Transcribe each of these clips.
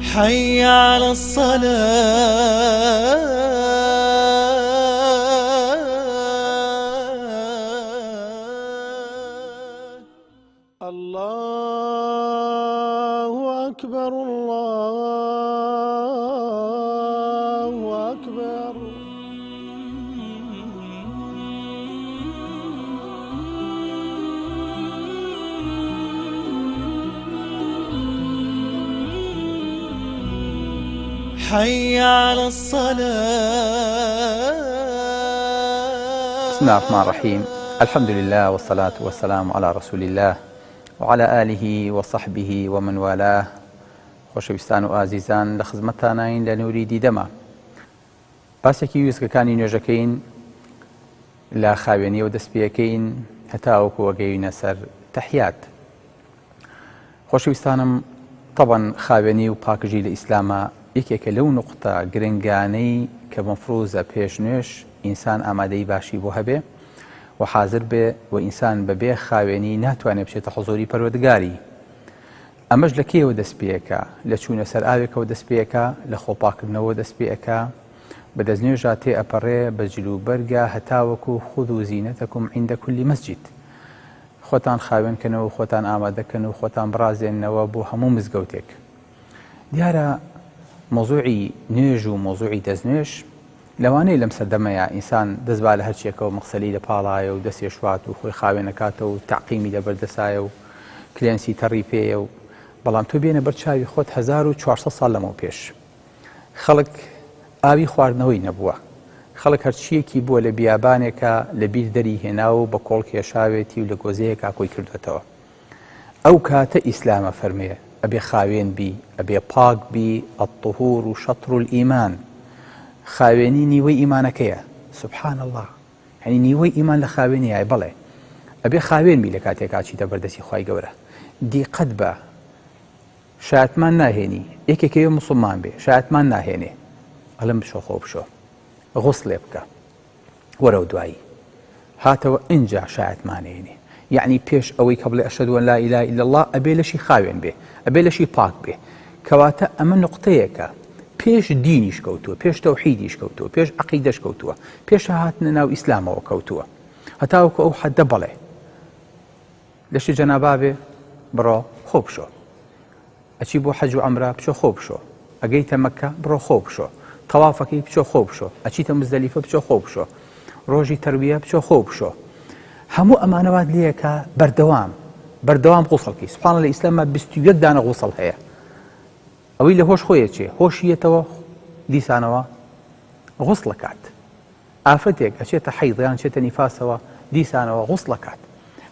حي على الصلاة الله أكبر الله أكبر. حي على الصلاة. بسم الله الرحمن الرحيم. الحمد لله والصلاة والسلام على رسول الله وعلى آله وصحبه ومن والاه. خۆشەویستان و ئازیزان لە خزمەتتانین لە نووری دیدەما. باسێکی ویزگەکانی نوێژەکەین لە خاوێنیەوە دەست پێەکەین هەتا وەکو وەگەیونە سەر تەحیات. خۆشەویستانم، طبعاً خاوێنی و پاکژی لە ئیسلامە یەکێکە لەو نقطە گرنگانەی کە مەفروزە پێش نوێژ ئینسان ئامادەی باشی بۆ هەبێ و حاضر بێ و ئینسان بەبێ خاوێنی ناتوانێت بچێتە حوزوری پەروەردگاری. ئەمەش لە کێوە دەست پێەکە؟ لە چوونە سەر ئاوێکەوە دەست پێەکە، لە خۆپاکردنەوە دەست پێەکە، بە دەستنوێژە تێ ئەپەڕێ بە جلوبەرگە هەتاوەکو خود و زینەتەکم عیندە کولی مەسجید. خۆتان خاوێنکەنەوە و خۆتان ئامادەکەن و خۆتان بڕازێننەوە بۆ هەموو مزگەوتێک. دیارە مۆزوعی نوێژ و مۆزوعی دەستنوێژ لەوانەیە لەم سەردەمەیە ئینسان دەستبا لە هەرچیەکەوە مەقسەلی لە پاڵایە و دەستێ شوات و خۆی خاوێنەکاتەوە و تەعقیمی لەبەردەسایە و کلێنسی تەڕی پێیە و بەڵام تۆ بێنە بەرچاوی خۆت 1400 ساڵ لەمەوە پێش خەڵک ئاوی خواردنەوەی نەبووە. خەڵک هەرچیەکی بووە لە بیابانێکە لە بیر دەری هێنا و بە کۆڵ کێشاوێتی و لە گۆزەیەکا کۆی کردوێتەوە. ئەو کاتە ئیسلامە فەرمێ ئەبێ خاوێن بی، ئەبێ پاک بی. الطهور و شەطر الئیمان، خاوێنی نیوەی ئیمانەکەیە. سبحان الله، یعنی نیوەی ئیمان لە خاوێنیایە. بەڵێ ئەبێ خاوێن بی لە کاتێکا چیتە بەردەستی خوای گەورە. دیقەت بە، شایەتمان ناهێنی، یەکێکەوە موسڵمان بێ شایەتمان ناهێنێ، ئەڵم بشۆ خۆ بشۆ غوسڵێ بکە، وەرە و دوایی هاتەوە ئینجا شایەتمانێنێ. یعنی پێش ئەوەی کە بڵێ ئەشهەدو ئەن لا ئیلاهە ئیلا الله ئەبێ لەشی خاوێن بێ، ئەبێ لەشی پاک بێ. کەواتە ئەمە نقطەیەکە پێش دینیش کەوتووە، پێش تەوحیدیش کەوتووە، پێش عەقیدەش کەوتووە، پێش هاتنە ناو ئیسلامەوە کەوتووە. هەتاوەکو ئەو حەدە بەڵێ لەشی جەنابا بێ بڕۆ خۆ بشۆ، ئەچی بۆ حەج و عەمرە بچۆ خۆ بشۆ، ئەگەیتە مەککە بڕۆ خۆ بشۆ، تەوافەکەی بچۆ خۆ بشۆ، ئەچیتە مزدەلیفە بچۆ خۆ بشۆ، ڕۆژی تەرویە بچۆ خۆ بشۆ. هەموو ئەمانەوات لێیەکە بەردەوام غوسڵکی. سوبحانەڵڵا، لە ئیسلامە 21 دانە غوسڵ هەیە. ئەوەی لە هۆش خۆیە چێ؟ هۆشیەتەوە دیسانەوە غوسڵەکات. ئافرەتێک ئەچێتە حەیض یان چێتە نیفاسەوە دیسانەوە غوسڵەکات.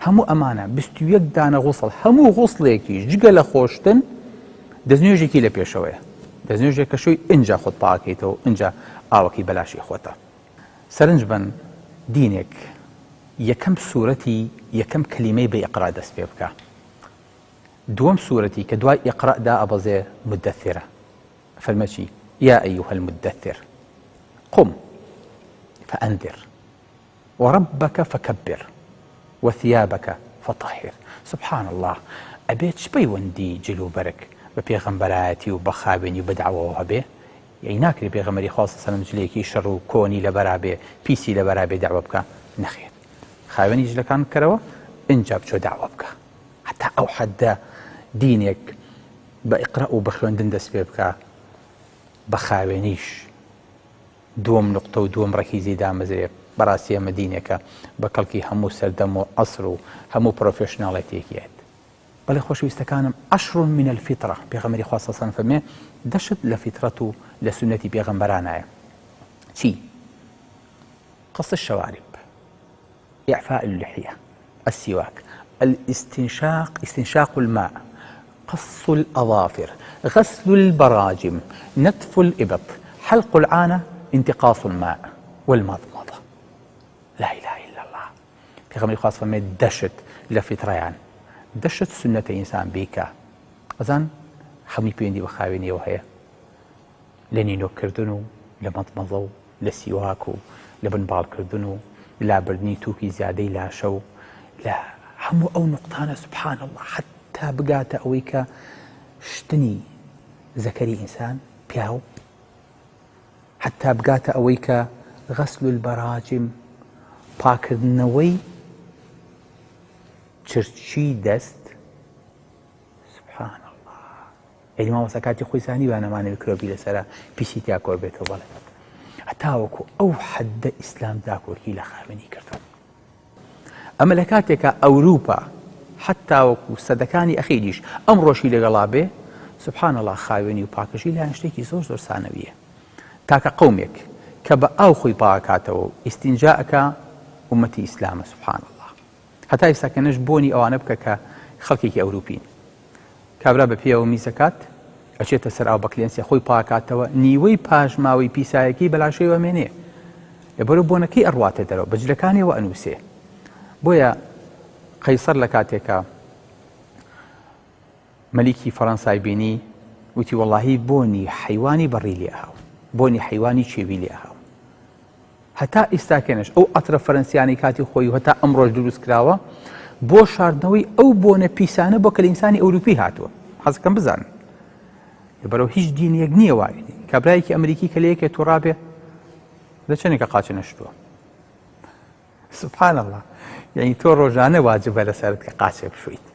هەموو ئەمانە 21 دانە غوسڵ، هەموو غوسڵێکی جگە لە خۆشتن دەستنوێژێکی لە پێشەوەیە. دەستنوێژێک کە شوی ئینجا خۆت پاکەیتەوە، ئینجا ئاوەکی بەلاشی خۆتە. سەرنج بن دینێک یەکەم سوورەتی یەکەم کەلیمەی بە ئیقرا دەست پێ بکە. دووەم سوورەتی کە دوای ئیقرادا ئەبەزێ مدەثرە. فەرمە چی؟ یا ئەیوهە المدەثر قم فأنذر وربك فكبر وثيابك فطهر. سبحان الله، ئەبێت پەیوەندی جلوبەرگ بە پێغەمبەرایەتی و بە خاوێنی و بە دەعوەوە هەبێ. یعنی ناکرێت پێغەمبەری خوا صلی الله عەلەیهی وسەلەم جلەیەکی شەڕ و کۆنی لەبەرا بێ، پیسی لەبەرا بێ دەعوە بکە. نەخێر، خاوێنی جلەکان بکەرەوە، ئینجا بچۆ دەعوە بکە. هەتا ئەو حەدە دینێک بە ئیقرا و بە خوێندن دەست پێ بکە، بە خاوێنیش. دووەم نقطە و دووەم ڕەکیزی دامەزرێ بەڕاستی ئەمە دینێکە بە کەڵکی هەموو سەردەم و عەسر و هەموو پرۆفێشناڵێتێکیەت. بەڵێ خۆشەویستەکانم، عەشر من الفیترە، پێغەمبەری خوا صلی الله عەلەیهی وسەلەم فەرمێ دەشت لە فیترەت و لە سونەتی پێغەمبەرانایە. چی؟ قص الشوارب، إعفاء اللحية، السواك، استنشاق الماء، قص الأظافر، غسل البراجم، نتف الإبط، حلق العانة، انتقاص الماء والمضمضة. لا إله إلا الله. پێغەمبەری خوا فەرمێ دەشت لە فیترەیان، دەشت سنەتە ئینسان بیکە. ئەزان هەمووی پەیوەندی بە خاوێنیەوە هەیە، لە نینۆکردن و لە مەضمەضە و لە سیواک و لە بنباڵکردن و لابردنی تووکی زیادەی لاشە و لە هەموو ئەو نقطانە. سبحان الله، حتا بگاتە ئەوەی کە شتنی زەکەری ئینسان پیاو حتا بگاتە ئەوەی کە غەسل البەراجم پاکردنەوەی چرچی دەست سبحان الله یعنی مامۆستا کاتی خۆی زانی وانەمانە میکرۆبی لەسەرە پیسی تیا کۆر بێتەوە بەڵێ هەتاوەکو ئەو حەددە ئیسلام داکۆرکی لە خاوێنی کردو ئەمە لە کاتێکە ئەوروپا حتاوەکو سەدەکانی ئەخیریش ئەم ڕۆژی لەگەڵا بێ سبحان الله خاوێنی و پاکەژی لایەن شتێکی زۆر زۆر سانەویە تاکە قەومێک کە بە ئاو خۆی پاکاتەوە و ئیستینجاءەکە ئومەتی ئیسلامە سبحان الله هەتا ئێستاکەنەش بۆنی ئەوانە بکە کە خەڵکێکی ئەوروپین کابرا بە پێوە میزەکات ئەچێتە سەر ئاو بە کلێنسێ خۆی پاکاتەوە نیوەی پاژماوەی پیسایەکی بەلاشەیەوە مێنێ بەرەو بۆنەکەی ئەڕواتە دەرەوە بەجلەکانیەوە ئەنووسێ بۆیە قەیسەر لە کاتێکە مەلیکی فەڕەنسای بینی وتی وەڵاهی بۆنی حەیوانی بەڕی لێ هاو بۆنی حەیوانی چێوی لێ هاو هەتا ئێستاکەنش ئەو ئەترە فەرەنسیانی کاتی خۆی هەتا ئەمڕۆژ دروست کراوە بۆ شاردنەوەی ئەو بۆنە پیسانە بۆ کە لە ئینسانی ئەوروپی هاتووە حەزەکەم بزانن بەرەو هیچ دینیەک نییە وای کابرایەکی ئەمریکی کە لەیەکێ تووڕابێ لە چەندێکە قاچە نەشتووە سبحان الله یعنی تۆ ڕۆژانە واجبە لەسەرت کە قاچێ بشویت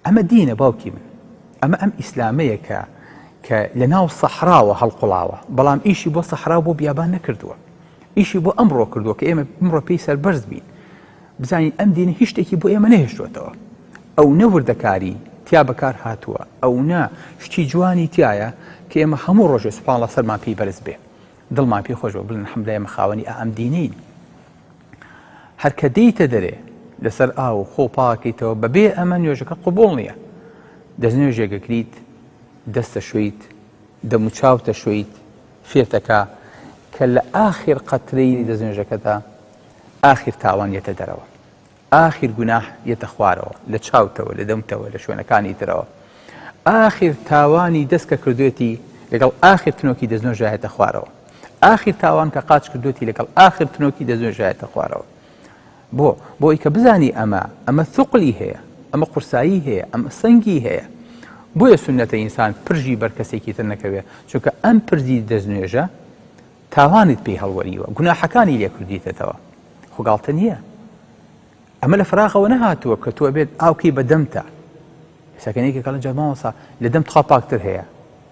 ئەمە دینە باوکی من ئەمە ئەم ئیسلامەیە کە لە ناو سەحراوە هەڵقوڵاوە بەڵام ئیشی بۆ سەحرا بۆ بیابان نەکردووە ئیشی بۆ ئەمڕۆ کردووە کە ئێمە ئەمڕۆ پێی سەربەرز بین بزانین ئەم دینە هیچ شتێکی بۆ ئێمە نەهێشتوێتەوە ئەو نەوردەکاری تیا بەکار هاتووە ئەو نا شتی جوانی تایە کە ئێمە هەموو ڕۆژێ سوبحان الله سەرمان پێی بەرز بێ دڵمان پێی خۆش بە بڵێن حەمدە ئێمە خاوەنی ئەم دینین هەر کە دەیتە دەرێ لەسەر ئاو خۆ پاکەیتەوە بەبێ ئەمە نوێژەکە قبوڵ نییە دەستنوێژێکەکریت دەستە شویت دەموچاوتە شویت فێرتەکە کە لە ئاخر قەترەی دەستنوێژەکەدا ئاخر تاوان یەتە دەرەوە ئاخر گوناح یەتە خوارەوە لە چاوتەوە لە دەمتەوە لە شوێنەکانی ترەوە ئاخر تاوانی دەست کە کردوێتی لەگەڵ ئاخر تنۆکی دەستنوێژە هێتە خوارەوە ئاخر تاوان کە قاچ کردوێتی لەگەڵ ئاخر تنۆکی دەستنوێژە هێتە خوارەوە بۆی کە بزانی ئەمە ثوقلی هەیە ئەمە قورسایی هەیە ئەمە سەنگی هەیە بۆیە سنەتە ئینسان پرژی بەر کەسێکی تر نەکەوێت چونکە ئەم پرزی دەستنوێژە تاوانت پێی هەڵوەریوە گوناحەکانی لێ کردیتەوە خۆگاڵتە نییە ئەمە لە فراغەوە نەهاتووە کە تۆ بێت ئاوکەی بەدەمتە سەکەنێکی کەڵە جەماوەسا لە دەم تخوا پاکتر هەیە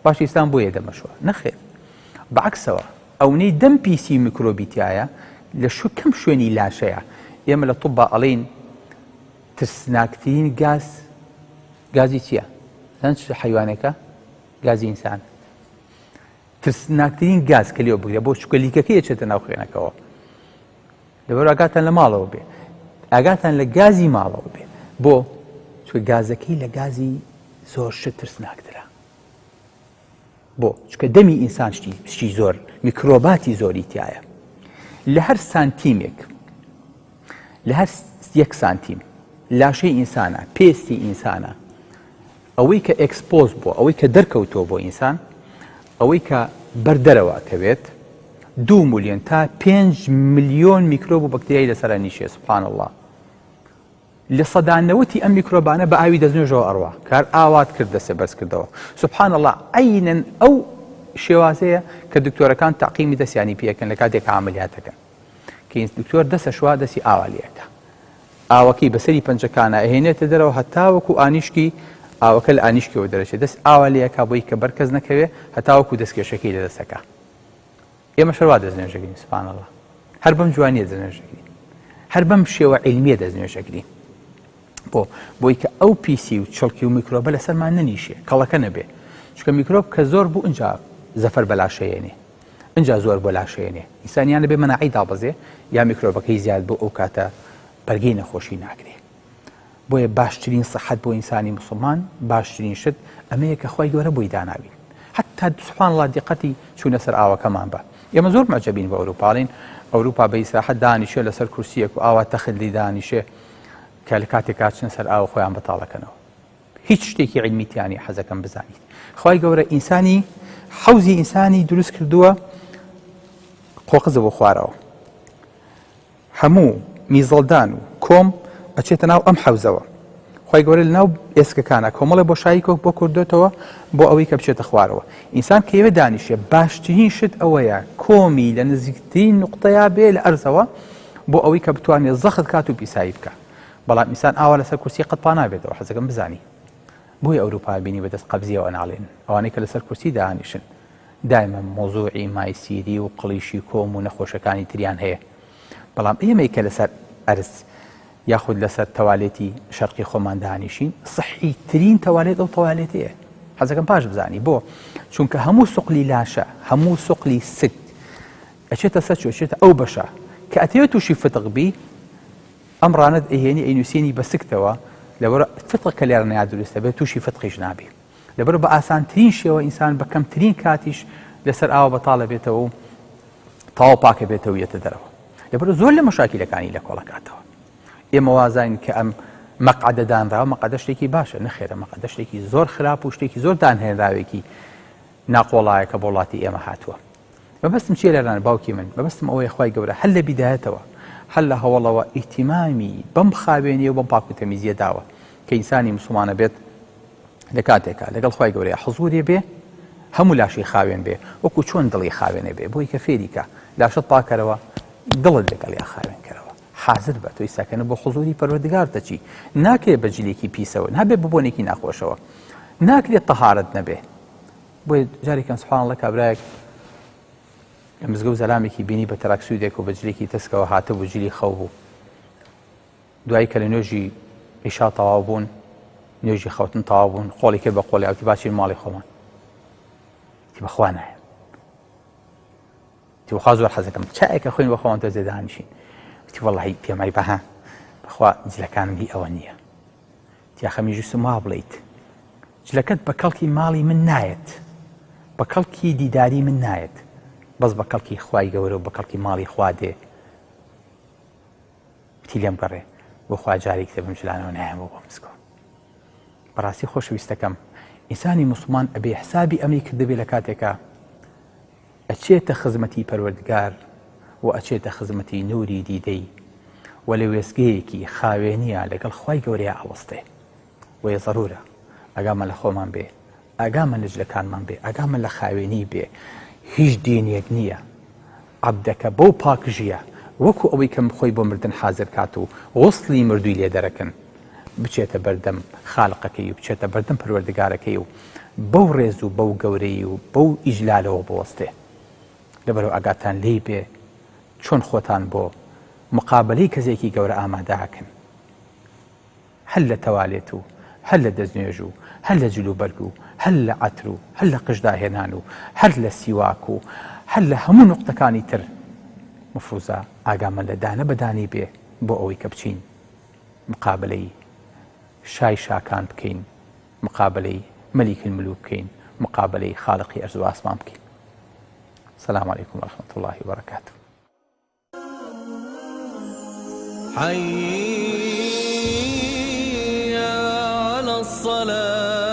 باش ئیسلام بۆیە دەمەشوە نەخێر بەعکسەوە ئەوەی دەم پیسی میکرۆبیتایە لە کەم شوێنی لاشەیە ئێمە لە طوبا ئەڵێن ترسناکترین گازی چییە؟ چ حیوانێکە؟ گازی ئینسان ترسناکترین گاز کە لێوە بگرێت بۆ چکە لیکەکەی چێتە ناو خوێنەکەەوە لەبەر ئاگاتان لە ماڵەوە بێ ئاگاتان لە گازی ماڵەوە بێ بۆ چکە گازەکەی لە گازی زۆر شت ترسناکترە بۆ چکە دەمی ئینسان شتی زۆر میکرۆباتی زۆری تایە لە هەر سانتیمێک لە هەر 1 سانتیم لاشەی ئینسانە پێستی ئینسانە ئەوەی کە ئەکسپۆز بووە ئەوەی کە دەرکەوتۆ بۆ ئینسان ئەوەی کە بەردەرەوە کەوێت 2 ملیۆن تا 5 ملیۆن میکرۆب و بەکتریای لەسەر نیشێ سبحان الله لە سەدانەوەتی ئەم میکرۆبانە بە ئاوی دەستنوێژەوە ئەڕوا کار ئاوات کرد دەسێ بەرز کردەوە سبحان الله عینەن ئەو شێوازەیە کە دکتۆرەکان تاقیمی دەستیانی پێکەن لە کاتێک عملیاتەکەن کە دکتۆر دەسە شوا دەستی ئاوالیەکە ئاوەکەی بەسەری پەنجەکانە ئەهێنێتە دەرەوە هەتاوەکو ئانیشکی ئاوەکە لە ئانیشکەوە دەرەچێت دەست ئاوالیەکە بۆی کە بەرکەز نەکەوێ هەتاوەکو دەستکێشەکەی لە دەستەکە ئێمە شەوا دەستنوێژەکەین سبحان الله هەر بەم جوانیە دەستنوێژەکەین هەر بەم شێوە عیلمیە دەستنوێژەکەین بۆی کە ئەو پیسی و چڵکی و میکرۆبە لەسەرمان نەنیشێ کەڵەکە نەبێ چکە میکرۆب کە زۆر بوو ئەنجا زەفەر بەلاشەیەنێ ئەنجا زۆر بەلاشەیەنێ ئینسانیانە بێ مەناعی دابەزێ یا میکرۆبەکەی زیاد بۆ ئەو کاتە بەرگەی نەخۆشی ناکرێ بۆیە باشترین سەحەت بۆ ئینسانی مسلمان باشترین شت ئەمەیە کە خۆی گەورە بۆی داناوین حتا سبحان الله دیقەتی چوونە سەر ئاوەکەمان بە ئێمە زۆر معجەبین بە ئەوروپاڵین ئەوروپا بە ئیسراحەت دانیشێ لەسەر کورسیەک و ئاوا تەخلی دانیشێ کە لە کاتێک کاتچن سەر ئاوە خۆیان بەتاڵەکەنەوە هیچ شتێکی عیلمیتیانی حەزەکەم بزانیت خۆی گەورە ئینسانی حەوزی ئینسانی دروست کردووە قۆقزە بۆ خوارەوە هەموو میزەڵدان و کۆم ئەچێتە ناو ئەم حەوزەوە خی گەورە لەناو ئێسکەکانە کۆمەڵە بۆشاییکۆ بۆ کردێتەوە بۆ ئەوەی کە بچێتە خوارەوە. ئینسان کە ئێوە دانیشێ باشترین شت ئەوەیە کۆمی لە نزیکترین نقطەیە بێ لە ئەرزەوە بۆ ئەوەی کە بتوانێت زەخت کات و پیسایی بکە. بەڵام ئینسان ئاوا لەسەر کورسی قەت پا نابێتەوە حەزەکەم بزانی. بۆی ئەوروپا بینی بەدەست قەبزیەوە ناڵێن ئەوانەی کە لەسەر کورسی دانیشن دایمە مۆزوعی مایسیری و قڵیشی کۆم و نەخۆشەکانی تریان هەیە. بەڵام ئێمەی کە لەسەر ئەرز یاخود لەسەر تەوالێتی شەرقی خۆمان دانیشین سەحیترین تەوالێت ئەو تەوالێتەیە. حەزەکەم پاش بزانی بۆ چونکە هەموو سوقلی لاشە هەموو سوقلی سک ئەچێتە سەر ئەچێتە ئەو بەشە کە ئەتەوێت تووشی فتقبی ئەم ڕانت ئەهێنی ئەینوسێنی بەسکتەوە لەبەرە فتق کە لێرە نیا دروستە بێت تووشی فتقیش نابێ. لەبەر بە ئاسانترین شێوە ئینسان بە کەمترین کاتیش لەسەر ئاوە بەتاڵە بێتەوە و تاوە پاکە بێتەوە یەتە دەرەوە. لەبەر زۆر لە مەشاکیلەکانی لە کۆڵەکاتەوە. ئێمە وازین کە ئەم مەقعدە دانراوە مەقعدە شتێکی باشە نەخێرە مەقعدە شتێکی زۆر خراپ و شتێکی زۆر دانهێنراوێکی ناقۆڵایە کە بۆ وڵاتی ئێمە هاتووە. بەبەستم چیە لەران باوکی من بەبەستم ئەوەیە خی گەورە هەل لە بیدایەتەوە هەل لە هەوڵەوە ئیتیمامی بەم خاوێنی و بەم پاک و تەمیزیە داوە کە ئینسانی مسلمانە بێت لە کاتێکە لەگەڵ خی گەورەیە حزوری بێ هەموو لاشی خاوێن بێ وەکو چۆن دڵی خاوێنێ بێ بۆی کە فێریکە لاشت پاکەرەوە دڵت لەگەڵ یا خاوێنکەرەوە حاضر بە تۆی ساکەنە بۆ حزوری پەروەردگار دەچی ناکرێت بەجلێکی پیسەوە نابێت ببوونێکی ناخۆشەوە ناکرێت تەهارەت نەبێ. بۆی جارێکم سوبحان الله کابرایەک لە مزگە و زەلامێکی بینی بە تەراکسوودێک و بەجلێکی تەسکەوە هاتە بۆ جلی خەو بوو. دوایی کە لە نوێژی عیشا تەواو بوون نوێژی خەوتن تەواو بوون خۆڵی کرد بە خۆڵی ئەوتی باچین ماڵی خۆمان تی بەخوا نایە تی بەخوا زۆر حەزەکەم چایەکە خوێن بە خۆمان تۆ زێ دانیشین تی وەڵڵاهی پێمای بەها بەخوا جلەکانم هی ئەوە نییە تی ئەخەمی جوستم وا بڵێیت جلەکەت بە کەڵکی ماڵی من نایەت بە کەڵکی دیداری من نایەت بەس بە کەڵکی خوای گەورە و بە کەڵکی ماڵی خوا دێ تی لێم گەڕێ بۆ خوا جارێک کتێبم جلانەوە نایەمەوە بۆ مزگەوت. بەڕاستی خۆشەویستەکەم ئینسانی مسلمان ئەبێ حسابی ئەمەی کردبێ لە کاتێکە ئەچێتە خزمەتی پەروەردگار و ئەچێتە خزمەتی نوری دیدەی و لە وێستگەیەکی خاوێنیە لەگەڵ خوای گەورەیە ئاوەستێ وەیە ضرورە ئاگامە لە خۆمان بێ ئاگامە لە جلەکانمان بێ ئاگامە لە خاوێنی بێ هیچ دینێک نییە عەبدەکە بەو پاکژیە وەکو ئەوەی کەم خۆی بۆ مردن حاضر کات و غوسڵی مردووی لێ دەرەکەن بچێتە بەردەم خالقەکەی و بچێتە بەردەم پەروەردگارەکەی و بەو ڕێز و بەو گەورەی و بەو ئیجلالەوە بوەستێ. لەبەرەوە ئاگاتان لێی بێ چۆن خۆتان بۆ مقابلەی کەسێکی گەورە ئامادەکەن هەل لە تەوالێت و هەل لە دەستنوێژ و هەل لە جلو بەرگ و هەل لە عەتر و هەل لە قژداهێنان و هەر لە سیواک و هەل لە هەموو نوقتەکانی تر مفروزە ئاگامە لە دانە بەدانی بێ بۆ ئەوەی کە بچین مقابلەی شای شاکان بکەین مقابلەی مەلیک الملوک بکەین مقابلەی خالقی ئەرز و ئاسمان بکەین. السلام عليكم ورحمة الله وبركاته. حي على الصلاة